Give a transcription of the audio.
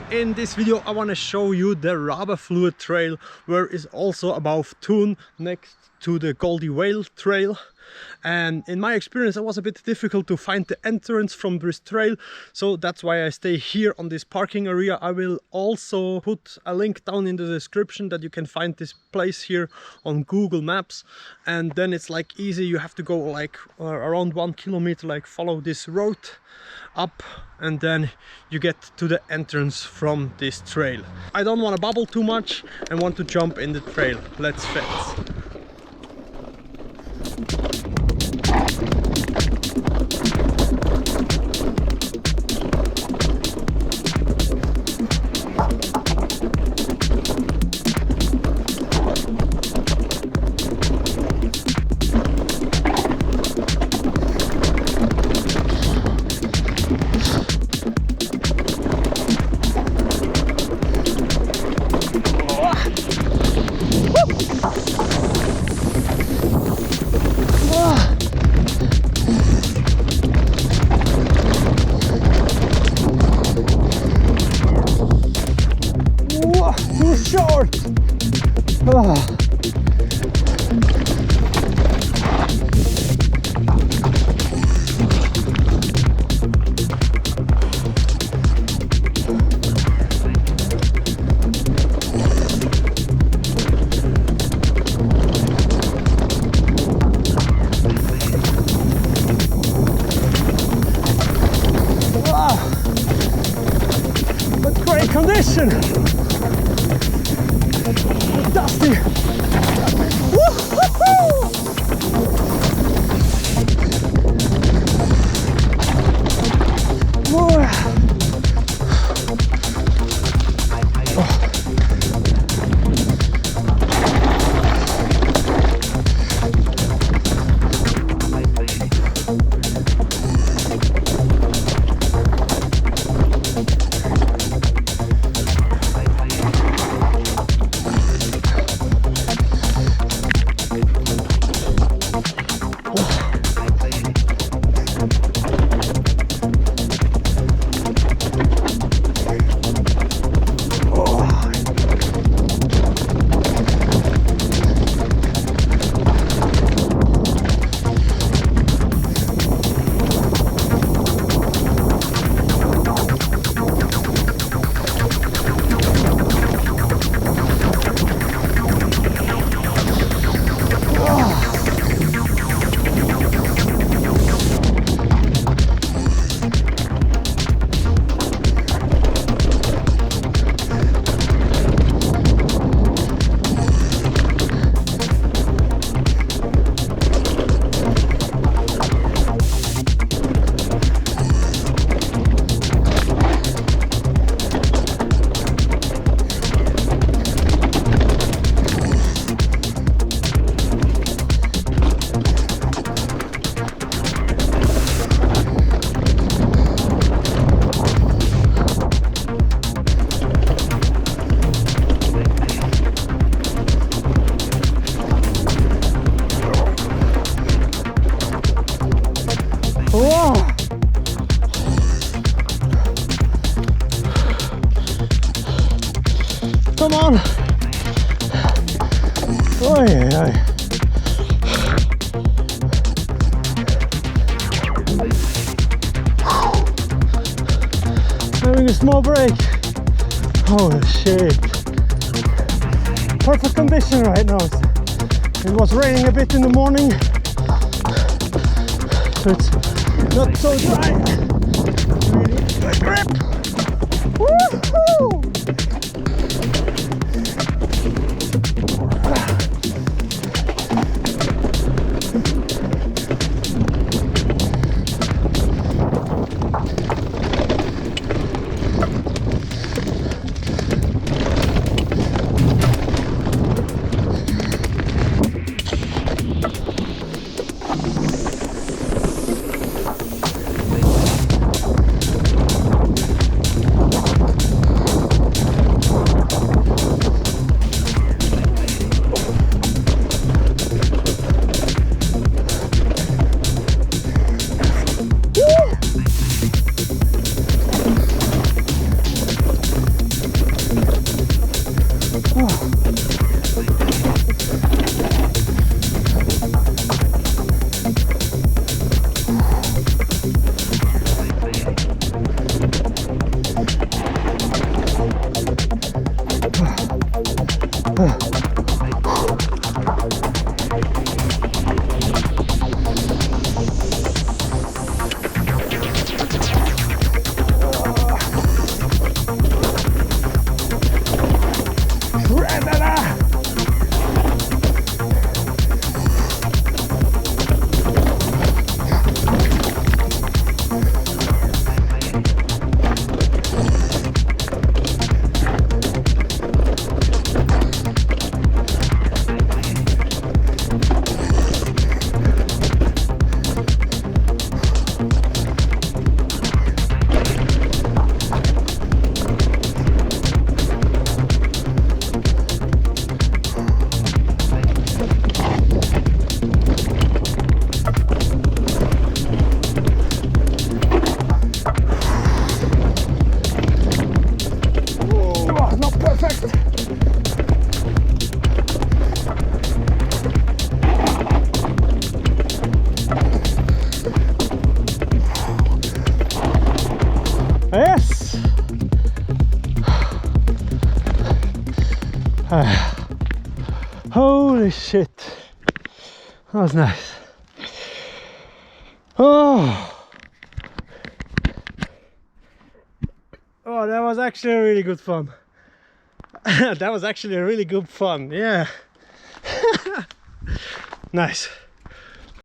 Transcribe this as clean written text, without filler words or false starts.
In this video I want to show you the Rabenfluh trail, where is also above Thun, next to the Goldie Whale trail. And in my experience it was a bit difficult to find the entrance from this trail, so that's why I stay here on this parking area. I will also put a link down in the description that you can find this place here on Google Maps, and then it's like easy. You have to go like around 1 kilometer, like follow this road up, and then you get to the entrance from this trail. I don't want to bubble too much and want to jump in the trail. Let's fence. Too short! What great condition! Dusty! Woo-hoo-hoo! Whoa. Come on! Oy, oy. Having a small break. Holy shit! Perfect condition right now. It was raining a bit in the morning, so it's not so dry. Really good grip. Woohoo! Holy shit, that was nice. Oh, that was actually a really good fun. That was actually a really good fun, yeah. Nice.